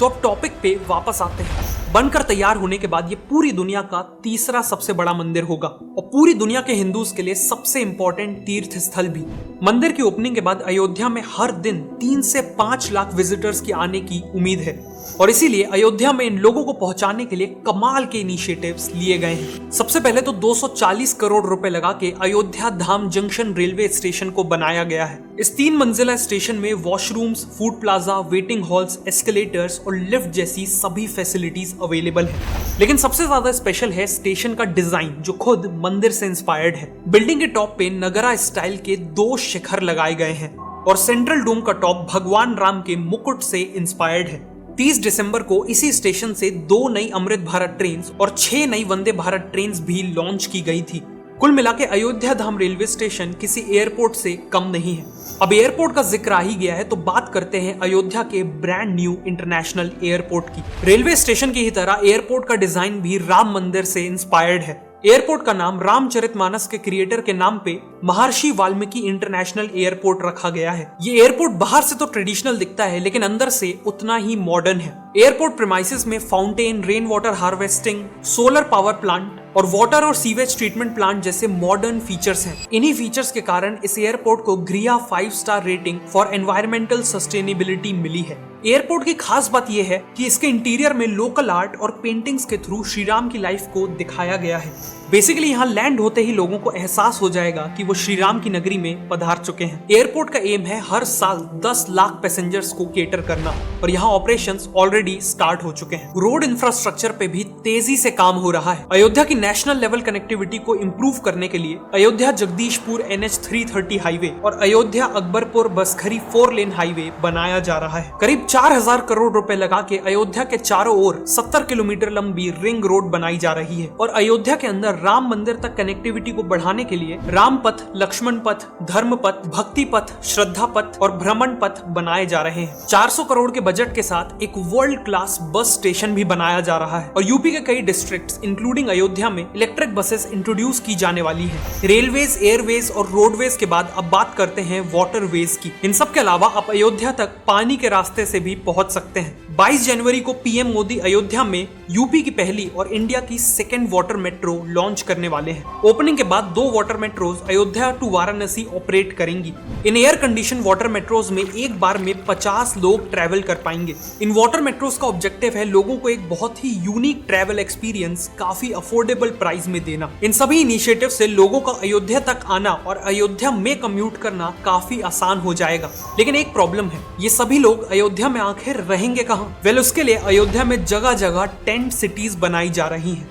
तो अब टॉपिक पे वापस आते हैं। बनकर तैयार होने के बाद ये पूरी दुनिया का तीसरा सबसे बड़ा मंदिर होगा और पूरी दुनिया के हिंदूज के लिए सबसे इंपॉर्टेंट तीर्थ स्थल भी। मंदिर की ओपनिंग के बाद अयोध्या में हर दिन 3 से 5 लाख विजिटर्स की आने की उम्मीद है और इसीलिए अयोध्या में इन लोगों को पहुंचाने के लिए कमाल के इनिशिएटिव्स लिए गए हैं। सबसे पहले तो 240 करोड़ रुपए लगा के अयोध्या धाम जंक्शन रेलवे स्टेशन को बनाया गया है। इस 3 मंजिला स्टेशन में washrooms, food plaza, waiting halls, escalators और लिफ्ट जैसी सभी फैसिलिटीज अवेलेबल है। लेकिन सबसे ज्यादा स्पेशल है स्टेशन का डिजाइन, जो खुद मंदिर से इंस्पायर्ड है। बिल्डिंग के टॉप पे नगरा स्टाइल के 2 शिखर लगाए गए हैं और सेंट्रल डोम का टॉप भगवान राम के मुकुट से इंस्पायर्ड है। 30 दिसंबर को इसी स्टेशन से 2 नई अमृत भारत ट्रेन और 6 नई वंदे भारत ट्रेन भी लॉन्च की गई थी। कुल मिला के अयोध्या धाम रेलवे स्टेशन किसी एयरपोर्ट से कम नहीं है। अब एयरपोर्ट का जिक्र आ ही गया है तो बात करते हैं अयोध्या के ब्रांड न्यू इंटरनेशनल एयरपोर्ट की। रेलवे स्टेशन की ही तरह एयरपोर्ट का डिजाइन भी राम मंदिर से इंस्पायर्ड है। एयरपोर्ट का नाम रामचरितमानस के क्रिएटर के नाम पे महर्षि वाल्मीकि इंटरनेशनल एयरपोर्ट रखा गया है। ये एयरपोर्ट बाहर से तो ट्रेडिशनल दिखता है लेकिन अंदर से उतना ही मॉडर्न है। एयरपोर्ट प्रीमाइसेस में fountain, rain water harvesting, solar power plant और वाटर और सीवेज ट्रीटमेंट प्लांट जैसे मॉडर्न फीचर्स हैं। इन्हीं फीचर्स के कारण इस एयरपोर्ट को ग्रिया 5 star rating for environmental sustainability मिली है। एयरपोर्ट की खास बात यह है कि इसके इंटीरियर में लोकल आर्ट और पेंटिंग्स के थ्रू श्री राम की लाइफ को दिखाया गया है। बेसिकली यहाँ लैंड होते ही लोगों को एहसास हो जाएगा कि वो श्री राम की नगरी में पधार चुके हैं। एयरपोर्ट का एम है हर साल 10 लाख पैसेंजर्स को केटर करना और यहाँ ऑपरेशंस ऑलरेडी स्टार्ट हो चुके हैं। रोड इंफ्रास्ट्रक्चर पे भी तेजी से काम हो रहा है। अयोध्या की नेशनल लेवल कनेक्टिविटी को इम्प्रूव करने के लिए अयोध्या जगदीशपुर NH 330 हाईवे और अयोध्या अकबरपुर बसखरी 4 लेन हाईवे बनाया जा रहा है। करीब 4000 करोड़ रुपए लगा के अयोध्या के चारों ओर 70 किलोमीटर लंबी रिंग रोड बनाई जा रही है और अयोध्या के अंदर राम मंदिर तक कनेक्टिविटी को बढ़ाने के लिए राम पथ, लक्ष्मण पथ, धर्म पथ, भक्ति पथ, श्रद्धा पथ और भ्रमण पथ बनाए जा रहे हैं। 400 करोड़ के बजट के साथ एक वर्ल्ड क्लास बस स्टेशन भी बनाया जा रहा है और यूपी के कई डिस्ट्रिक्ट्स इंक्लूडिंग अयोध्या में इलेक्ट्रिक बसेस इंट्रोड्यूस की जाने वाली है। रेलवेज, एयरवेज और रोडवेज के बाद अब बात करते हैं वाटरवेज की। इन सब के अलावा आप अयोध्या तक पानी के रास्ते से भी पहुंच सकते हैं। 22 जनवरी को पीएम मोदी अयोध्या में यूपी की पहली और इंडिया की 2nd वाटर मेट्रो लॉन्च करने वाले हैं। ओपनिंग के बाद 2 water metros Ayodhya to Varanasi operate करेंगी। इन एयर कंडीशन वाटर मेट्रोज में एक बार में 50 लोग ट्रैवल कर पाएंगे। इन वाटर मेट्रोज का ऑब्जेक्टिव है लोगों को एक बहुत ही यूनिक ट्रैवल एक्सपीरियंस काफी अफोर्डेबल प्राइस में देना। इन सभी इनिशिएटिव से लोगों का अयोध्या तक आना और अयोध्या में कम्यूट करना काफी आसान हो जाएगा। लेकिन एक प्रॉब्लम है, ये सभी लोग अयोध्या में आखिर रहेंगे कहाँ? वेल, उसके लिए अयोध्या में जगह जगह टेंट सिटीज बनाई जा रही हैं।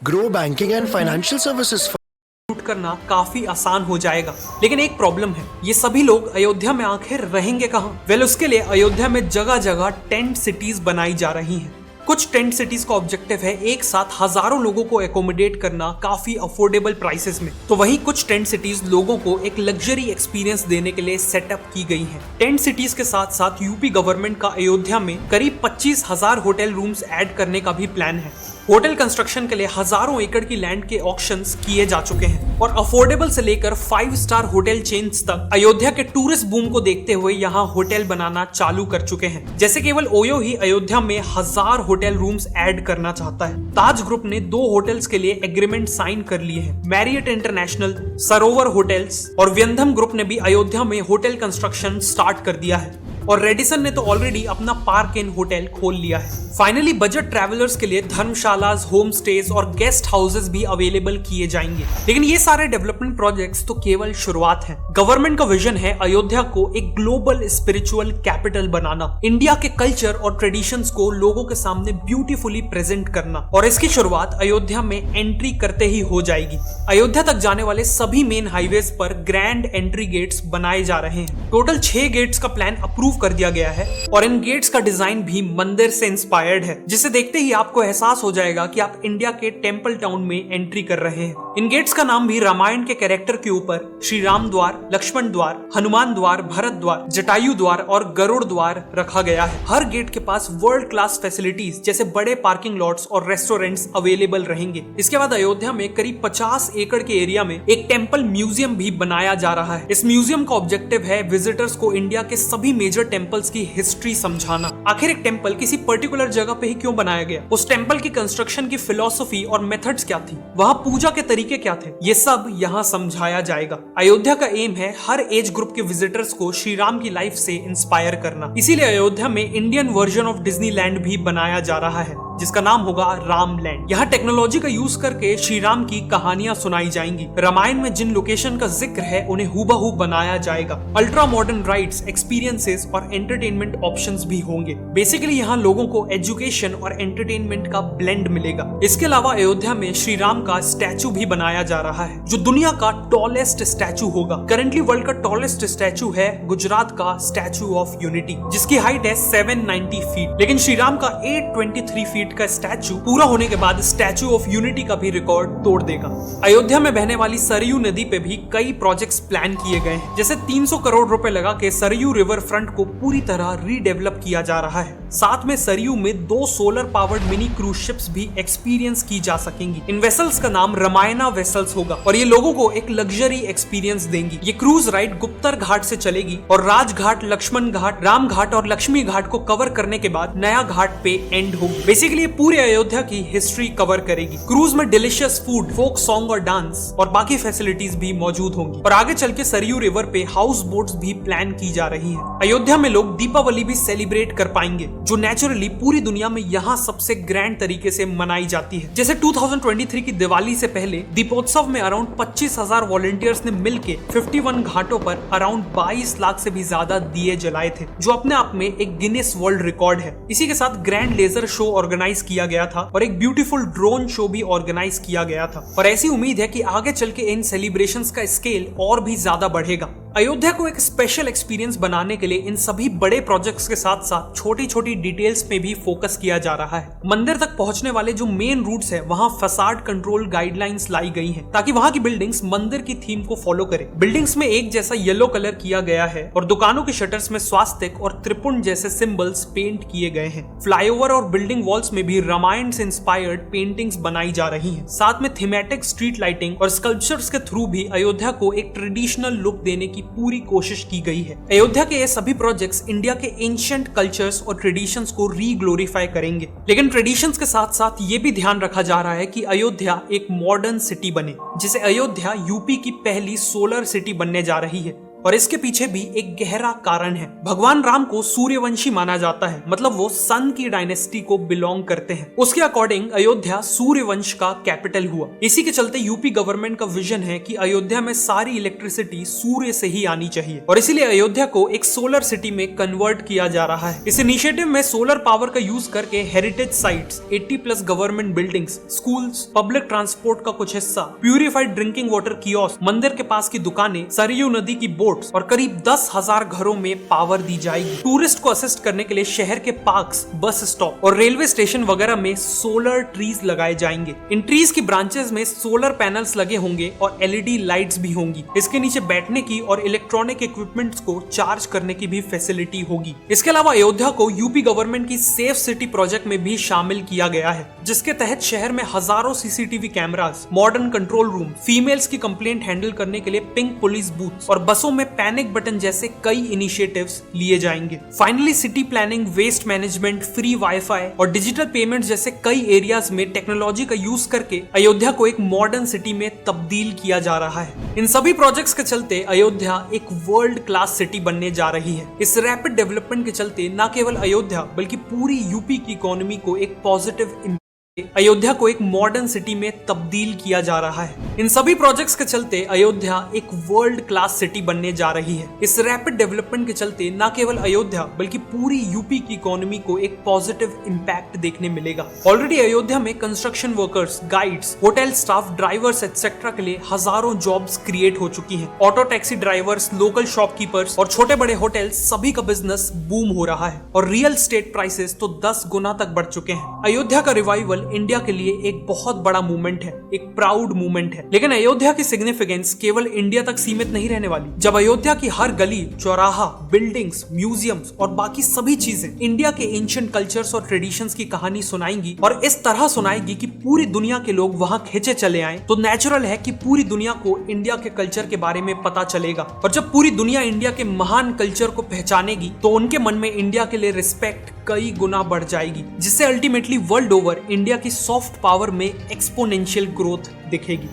Grow banking and financial services करना काफी आसान हो जाएगा। लेकिन एक प्रॉब्लम है, ये सभी लोग अयोध्या में आखिर रहेंगे कहाँ? वेल, उसके लिए अयोध्या में जगह जगह टेंट सिटीज बनाई जा रही हैं। कुछ टेंट सिटीज का ऑब्जेक्टिव है एक साथ हजारों लोगों को एकोमोडेट करना काफी अफोर्डेबल प्राइसेस में, तो वहीं कुछ टेंट सिटीज लोगों को एक लग्जरी एक्सपीरियंस देने के लिए सेटअप की गई हैं। टेंट सिटीज के साथ साथ यूपी गवर्नमेंट का अयोध्या में करीब 25,000 होटल रूम्स ऐड करने का भी प्लान है। होटल कंस्ट्रक्शन के लिए हजारों एकड़ की लैंड के ऑक्शंस किए जा चुके हैं और अफोर्डेबल से लेकर 5 स्टार होटल चेन्स तक अयोध्या के टूरिस्ट बूम को देखते हुए यहाँ होटल बनाना चालू कर चुके हैं। जैसे केवल ओयो ही अयोध्या में 1000 होटल रूम्स ऐड करना चाहता है। ताज ग्रुप ने 2 होटल्स के लिए एग्रीमेंट साइन कर लिए हैं। मैरियट इंटरनेशनल, सरोवर होटल्स और व्यंधम ग्रुप ने भी अयोध्या में होटल कंस्ट्रक्शन स्टार्ट कर दिया है और रेडिसन ने तो ऑलरेडी अपना पार्क इन होटल खोल लिया है। फाइनली बजट ट्रैवलर्स के लिए धर्मशालास, होम स्टेज और गेस्ट हाउसेस भी अवेलेबल किए जाएंगे। लेकिन ये सारे डेवलपमेंट प्रोजेक्ट्स तो केवल शुरुआत है। गवर्नमेंट का विजन है अयोध्या को एक ग्लोबल स्पिरिचुअल कैपिटल बनाना, इंडिया के कल्चर और ट्रेडिशंस को लोगों के सामने ब्यूटीफुली प्रेजेंट करना और इसकी शुरुआत अयोध्या में एंट्री करते ही हो जाएगी। अयोध्या तक जाने वाले सभी मेन हाईवेज पर ग्रैंड एंट्री गेट्स बनाए जा रहे हैं। टोटल 6 गेट्स का प्लान अप्रूव कर दिया गया है और इन गेट्स का डिजाइन भी मंदिर से इंस्पायर्ड है, जिसे देखते ही आपको एहसास हो जाएगा कि आप इंडिया के टेंपल टाउन में एंट्री कर रहे हैं। इन गेट्स का नाम भी रामायण के कैरेक्टर के ऊपर श्री राम द्वार, लक्ष्मण द्वार, हनुमान द्वार, भरत द्वार, जटायु द्वार और गरुड़ द्वार रखा गया है। हर गेट के पास वर्ल्ड क्लास फैसिलिटीज जैसे बड़े पार्किंग लॉट्स और रेस्टोरेंट्स अवेलेबल रहेंगे। इसके बाद अयोध्या में करीब 50 एकड़ के एरिया में एक टेम्पल म्यूजियम भी बनाया जा रहा है। इस म्यूजियम का ऑब्जेक्टिव है विजिटर्स को इंडिया के सभी मेजर टेम्पल्स की हिस्ट्री समझाना। आखिर एक टेम्पल किसी पर्टिकुलर जगह पे ही क्यों बनाया गया, उस टेम्पल की कंस्ट्रक्शन की फिलॉसफी और मेथड्स क्या थी, वहाँ पूजा के तरीके क्या थे, ये सब यहाँ समझाया जाएगा। अयोध्या का एम है हर एज ग्रुप के विजिटर्स को श्री राम की लाइफ से इंस्पायर करना। इसीलिए अयोध्या में इंडियन वर्जन ऑफ डिज्नीलैंड भी बनाया जा रहा है जिसका नाम होगा राम लैंड। यहाँ टेक्नोलॉजी का यूज करके श्री राम की कहानियां सुनाई जाएंगी। रामायण में जिन लोकेशन का जिक्र है उन्हें हूबहू बनाया जाएगा। अल्ट्रा मॉडर्न राइड्स, एक्सपीरियंसेस और एंटरटेनमेंट ऑप्शंस भी होंगे। बेसिकली यहाँ लोगों को एजुकेशन और एंटरटेनमेंट का ब्लेंड मिलेगा। इसके अलावा अयोध्या में श्री राम का स्टैचू भी बनाया जा रहा है जो दुनिया का टॉलेस्ट स्टैचू होगा। करंटली वर्ल्ड का टॉलेस्ट स्टैचू है गुजरात का स्टैचू ऑफ यूनिटी जिसकी हाइट है 790 फीट, लेकिन श्री राम का 823 फीट का स्टैचू पूरा होने के बाद स्टैचू ऑफ यूनिटी का भी रिकॉर्ड तोड़ देगा। अयोध्या में बहने वाली सरयू नदी पे भी कई प्रोजेक्ट्स प्लान किए गए हैं, जैसे 300 करोड़ रुपए लगा के सरयू रिवर फ्रंट को पूरी तरह रीडेवलप किया जा रहा है। साथ में सरयू में 2 solar powered mini cruise ships भी एक्सपीरियंस की जा सकेंगी। इन वेसल्स का नाम रामायणा वेसल्स होगा और ये लोगों को एक लग्जरी एक्सपीरियंस देंगी। ये क्रूज राइड गुप्तर घाट से चलेगी और राजघाट, लक्ष्मण घाट, राम घाट और लक्ष्मी घाट को कवर करने के बाद नया घाट पे एंड होगी। बेसिकली ये पूरे अयोध्या की हिस्ट्री कवर करेगी। क्रूज में डिलीशियस फूड, फोक सॉन्ग और डांस और बाकी फैसिलिटीज भी मौजूद होंगी और आगे चल के सरयू रिवर पे हाउस बोट्स भी प्लान की जा रही है। अयोध्या में लोग दीपावली भी सेलिब्रेट कर पाएंगे जो नेचुरली पूरी दुनिया में यहाँ सबसे ग्रैंड तरीके से मनाई जाती है। जैसे 2023 की दिवाली से पहले दीपोत्सव में अराउंड 25,000 वॉलंटियर्स ने मिलके 51 घाटों पर अराउंड 22 लाख से भी ज्यादा दिए जलाए थे जो अपने आप में एक गिनेस वर्ल्ड रिकॉर्ड है। इसी के साथ ग्रैंड लेजर शो ऑर्गेनाइज किया गया था और एक ब्यूटीफुल ड्रोन शो भी ऑर्गेनाइज किया गया था और ऐसी उम्मीद है कि आगे चल के इन सेलिब्रेशंस का स्केल और भी ज्यादा बढ़ेगा। अयोध्या को एक स्पेशल एक्सपीरियंस बनाने के लिए इन सभी बड़े प्रोजेक्ट्स के साथ साथ छोटी छोटी डिटेल्स पे भी फोकस किया जा रहा है। मंदिर तक पहुंचने वाले जो मेन रूट्स है वहां फसाड कंट्रोल गाइडलाइंस लाई गई हैं ताकि वहां की बिल्डिंग्स मंदिर की थीम को फॉलो करे। बिल्डिंग्स में एक जैसा येलो कलर किया गया है और दुकानों के शटर्स में स्वास्तिक और त्रिपुंड जैसे सिंबल्स पेंट किए गए हैं। फ्लाईओवर और बिल्डिंग वॉल्स में भी रामायण से इंस्पायर्ड पेंटिंग्स बनाई जा रही हैं। साथ में थीमेटिक स्ट्रीट लाइटिंग और स्कल्पचर्स के थ्रू भी अयोध्या को एक ट्रेडिशनल लुक देने की पूरी कोशिश की गई है। अयोध्या के ये सभी प्रोजेक्ट्स इंडिया के एंशिएंट कल्चर्स और ट्रेडिशंस को रीग्लोरीफाई करेंगे, लेकिन ट्रेडिशंस के साथ साथ ये भी ध्यान रखा जा रहा है कि अयोध्या एक मॉडर्न सिटी बने, जिसे अयोध्या यूपी की पहली सोलर सिटी बनने जा रही है। और इसके पीछे भी एक गहरा कारण है। भगवान राम को सूर्यवंशी माना जाता है, मतलब वो सन की डायनेस्टी को बिलोंग करते हैं। उसके अकॉर्डिंग अयोध्या सूर्यवंश का कैपिटल हुआ। इसी के चलते यूपी गवर्नमेंट का विजन है कि अयोध्या में सारी इलेक्ट्रिसिटी सूर्य से ही आनी चाहिए और इसीलिए अयोध्या को एक सोलर सिटी में कन्वर्ट किया जा रहा है। इस इनिशिएटिव में सोलर पावर का यूज करके heritage sites, 80+ government buildings, schools, public transport का कुछ हिस्सा, प्यूरिफाइड ड्रिंकिंग वाटर कियोस्क, मंदिर के पास की दुकानें, सरयू नदी की बोट और करीब 10,000 घरों में पावर दी जाएगी। टूरिस्ट को असिस्ट करने के लिए शहर के पार्क्स, बस स्टॉप और रेलवे स्टेशन वगैरह में सोलर ट्रीज लगाए जाएंगे। इन ट्रीज की ब्रांचेस में सोलर पैनल्स लगे होंगे और LED लाइट्स भी होंगी। इसके नीचे बैठने की और इलेक्ट्रॉनिक इक्विपमेंट्स को चार्ज करने की भी फैसिलिटी होगी। इसके अलावा अयोध्या को यूपी गवर्नमेंट की सेफ सिटी प्रोजेक्ट में भी शामिल किया गया है, जिसके तहत शहर में हजारों CCTV cameras, modern control room, females की कंप्लेंट हैंडल करने के लिए पिंक पुलिस बूथ और बसों में पैनिक बटन जैसे कई इनिशिएटिव्स लिए जाएंगे। Finally city planning, waste management, free wifi और डिजिटल पेमेंट जैसे कई एरियाज में टेक्नोलॉजी का यूज करके अयोध्या को एक मॉडर्न सिटी में तब्दील किया जा रहा है। इन सभी प्रोजेक्ट्स के चलते अयोध्या एक वर्ल्ड क्लास सिटी बनने जा रही है। इस रैपिड डेवलपमेंट के चलते न केवल अयोध्या बल्कि पूरी यूपी की इकोनॉमी को एक पॉजिटिव अयोध्या को एक मॉडर्न सिटी में तब्दील किया जा रहा है। इन सभी प्रोजेक्ट्स के चलते अयोध्या एक वर्ल्ड क्लास सिटी बनने जा रही है। इस रैपिड डेवलपमेंट के चलते न केवल अयोध्या बल्कि पूरी यूपी की इकोनॉमी को एक पॉजिटिव इंपैक्ट देखने मिलेगा। ऑलरेडी अयोध्या में construction workers, guides, hotel staff, drivers etcetera के लिए हजारों जॉब्स क्रिएट हो चुकी हैं। Auto taxi drivers, local shopkeepers और छोटे बड़े होटल सभी का बिजनेस बूम हो रहा है और रियल एस्टेट प्राइसेस तो 10 गुना तक बढ़ चुके हैं। अयोध्या का रिवाइवल इंडिया के लिए एक बहुत बड़ा मूवमेंट है, एक प्राउड मूवमेंट है। लेकिन अयोध्या की सिग्निफिकेंस केवल इंडिया तक सीमित नहीं रहने वाली। जब अयोध्या की हर गली, चौराहा, बिल्डिंग्स, म्यूजियम्स और बाकी सभी चीजें इंडिया के एंशिएंट कल्चर्स और ट्रेडिशंस की कहानी सुनाएंगी और इस तरह सुनाएगी कि पूरी दुनिया के लोग वहां खींचे चले आए, तो नेचुरल है कि पूरी दुनिया को इंडिया के कल्चर के बारे में पता चलेगा। और जब पूरी दुनिया इंडिया के महान कल्चर को पहचानेगी तो उनके मन में इंडिया के लिए रिस्पेक्ट कई गुना बढ़ जाएगी, जिससे अल्टीमेटली वर्ल्ड ओवर इंडिया की सॉफ्ट पावर में एक्सपोनेंशियल ग्रोथ दिखेगी।